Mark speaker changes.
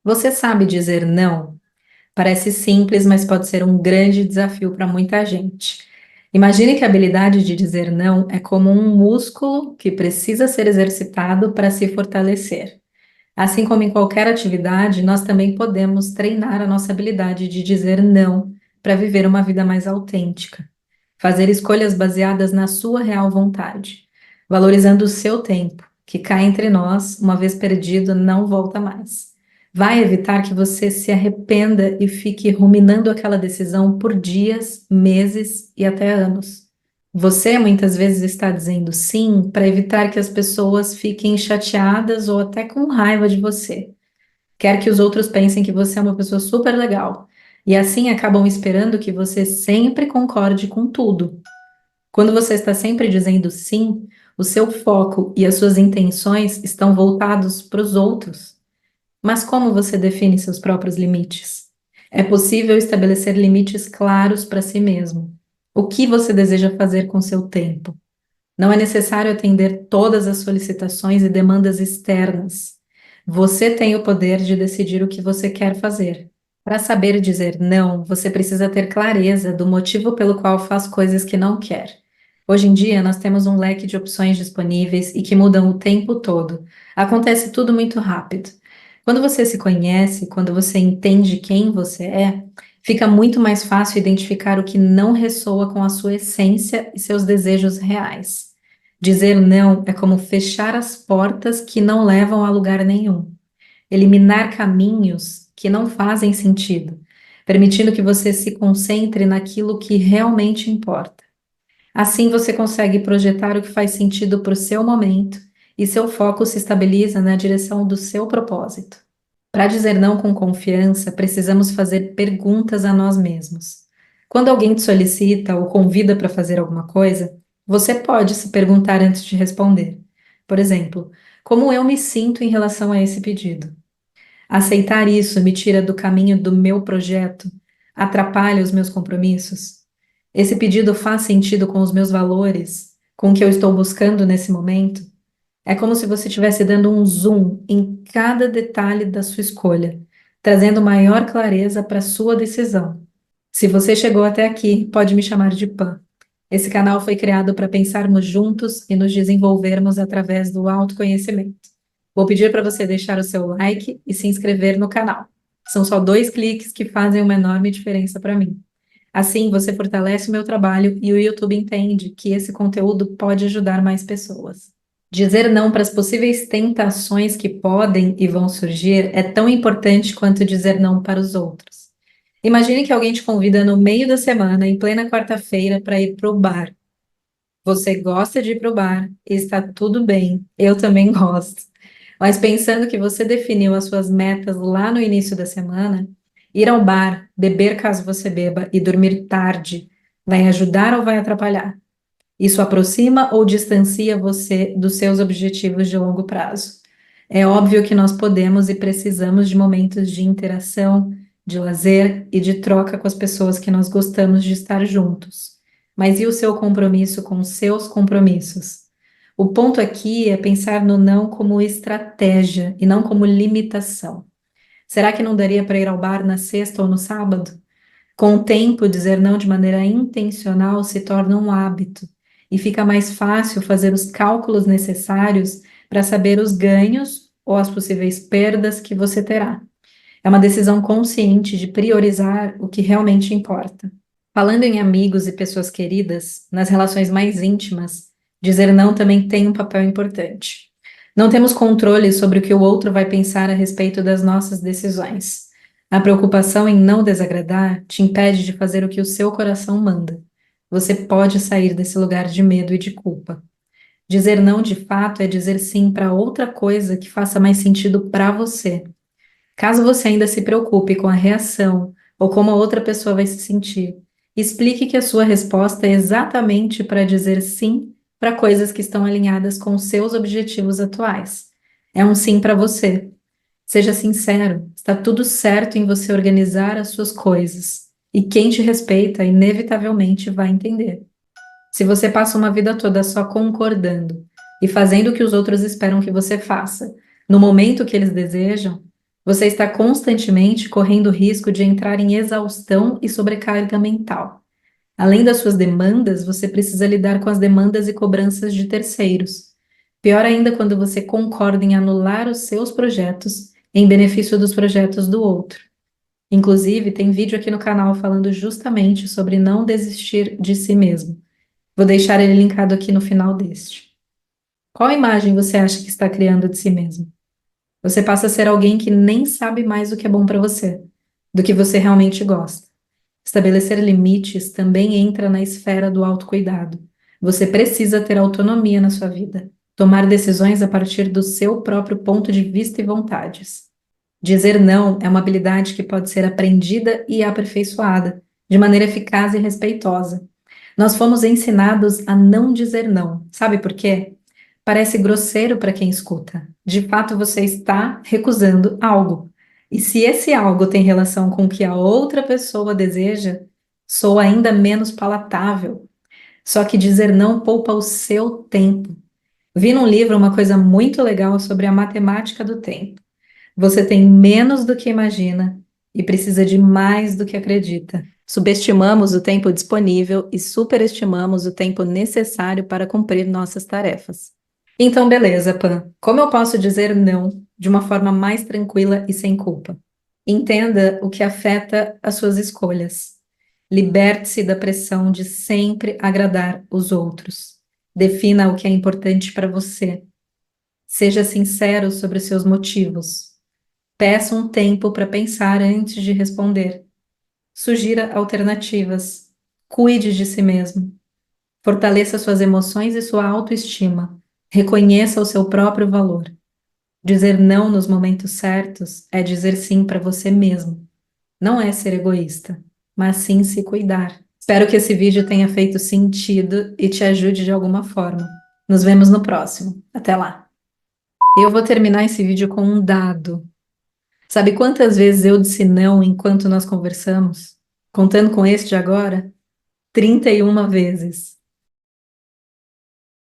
Speaker 1: Você sabe dizer não? Parece simples, mas pode ser um grande desafio para muita gente. Imagine que a habilidade de dizer não é como um músculo que precisa ser exercitado para se fortalecer. Assim como em qualquer atividade, nós também podemos treinar a nossa habilidade de dizer não para viver uma vida mais autêntica. Fazer escolhas baseadas na sua real vontade, valorizando o seu tempo, que cá entre nós, uma vez perdido, não volta mais. Vai evitar que você se arrependa e fique ruminando aquela decisão por dias, meses e até anos. Você muitas vezes está dizendo sim para evitar que as pessoas fiquem chateadas ou até com raiva de você. Quer que os outros pensem que você é uma pessoa super legal. E assim acabam esperando que você sempre concorde com tudo. Quando você está sempre dizendo sim, o seu foco e as suas intenções estão voltados para os outros. Mas como você define seus próprios limites? É possível estabelecer limites claros para si mesmo. O que você deseja fazer com seu tempo? Não é necessário atender todas as solicitações e demandas externas. Você tem o poder de decidir o que você quer fazer. Para saber dizer não, você precisa ter clareza do motivo pelo qual faz coisas que não quer. Hoje em dia, nós temos um leque de opções disponíveis e que mudam o tempo todo. Acontece tudo muito rápido. Quando você se conhece, quando você entende quem você é, fica muito mais fácil identificar o que não ressoa com a sua essência e seus desejos reais. Dizer não é como fechar as portas que não levam a lugar nenhum, eliminar caminhos que não fazem sentido, permitindo que você se concentre naquilo que realmente importa. Assim você consegue projetar o que faz sentido para o seu momento e seu foco se estabiliza na direção do seu propósito. Para dizer não com confiança, precisamos fazer perguntas a nós mesmos. Quando alguém te solicita ou convida para fazer alguma coisa, você pode se perguntar antes de responder. Por exemplo, como eu me sinto em relação a esse pedido? Aceitar isso me tira do caminho do meu projeto? Atrapalha os meus compromissos? Esse pedido faz sentido com os meus valores, com o que eu estou buscando nesse momento? É como se você estivesse dando um zoom em cada detalhe da sua escolha, trazendo maior clareza para a sua decisão. Se você chegou até aqui, pode me chamar de Pan. Esse canal foi criado para pensarmos juntos e nos desenvolvermos através do autoconhecimento. Vou pedir para você deixar o seu like e se inscrever no canal. São só 2 cliques que fazem uma enorme diferença para mim. Assim, você fortalece o meu trabalho e o YouTube entende que esse conteúdo pode ajudar mais pessoas. Dizer não para as possíveis tentações que podem e vão surgir é tão importante quanto dizer não para os outros. Imagine que alguém te convida no meio da semana, em plena quarta-feira, para ir para o bar. Você gosta de ir para o bar, e está tudo bem, eu também gosto. Mas pensando que você definiu as suas metas lá no início da semana, ir ao bar, beber caso você beba e dormir tarde, vai ajudar ou vai atrapalhar? Isso aproxima ou distancia você dos seus objetivos de longo prazo? É óbvio que nós podemos e precisamos de momentos de interação, de lazer e de troca com as pessoas que nós gostamos de estar juntos. Mas e o seu compromisso com os seus compromissos? O ponto aqui é pensar no não como estratégia e não como limitação. Será que não daria para ir ao bar na sexta ou no sábado? Com o tempo, dizer não de maneira intencional se torna um hábito e fica mais fácil fazer os cálculos necessários para saber os ganhos ou as possíveis perdas que você terá. É uma decisão consciente de priorizar o que realmente importa. Falando em amigos e pessoas queridas, nas relações mais íntimas, dizer não também tem um papel importante. Não temos controle sobre o que o outro vai pensar a respeito das nossas decisões. A preocupação em não desagradar te impede de fazer o que o seu coração manda. Você pode sair desse lugar de medo e de culpa. Dizer não de fato é dizer sim para outra coisa que faça mais sentido para você. Caso você ainda se preocupe com a reação ou como a outra pessoa vai se sentir, explique que a sua resposta é exatamente para dizer sim para coisas que estão alinhadas com os seus objetivos atuais. É um sim para você. Seja sincero, está tudo certo em você organizar as suas coisas. E quem te respeita, inevitavelmente vai entender. Se você passa uma vida toda só concordando e fazendo o que os outros esperam que você faça, no momento que eles desejam, Você está constantemente correndo o risco de entrar em exaustão e sobrecarga mental. Além das suas demandas, você precisa lidar com as demandas e cobranças de terceiros. Pior ainda quando você concorda em anular os seus projetos em benefício dos projetos do outro. Inclusive, tem vídeo aqui no canal falando justamente sobre não desistir de si mesmo. Vou deixar ele linkado aqui no final deste. Qual imagem você acha que está criando de si mesmo? Você passa a ser alguém que nem sabe mais o que é bom para você, do que você realmente gosta. Estabelecer limites também entra na esfera do autocuidado. Você precisa ter autonomia na sua vida, tomar decisões a partir do seu próprio ponto de vista e vontades. Dizer não é uma habilidade que pode ser aprendida e aperfeiçoada, de maneira eficaz e respeitosa. Nós fomos ensinados a não dizer não. Sabe por quê? Parece grosseiro para quem escuta. De fato, você está recusando algo. E se esse algo tem relação com o que a outra pessoa deseja, soa ainda menos palatável. Só que dizer não poupa o seu tempo. Vi num livro uma coisa muito legal sobre a matemática do tempo. Você tem menos do que imagina e precisa de mais do que acredita. Subestimamos o tempo disponível e superestimamos o tempo necessário para cumprir nossas tarefas. Então, beleza, Pan. Como eu posso dizer não de uma forma mais tranquila e sem culpa? Entenda o que afeta as suas escolhas. Liberte-se da pressão de sempre agradar os outros. Defina o que é importante para você. Seja sincero sobre os seus motivos. Peça um tempo para pensar antes de responder. Sugira alternativas. Cuide de si mesmo. Fortaleça suas emoções e sua autoestima. Reconheça o seu próprio valor. Dizer não nos momentos certos é dizer sim para você mesmo. Não é ser egoísta, mas sim se cuidar. Espero que esse vídeo tenha feito sentido e te ajude de alguma forma. Nos vemos no próximo. Até lá. Eu vou terminar esse vídeo com um dado. Sabe quantas vezes eu disse não enquanto nós conversamos? Contando com este de agora? 31 vezes.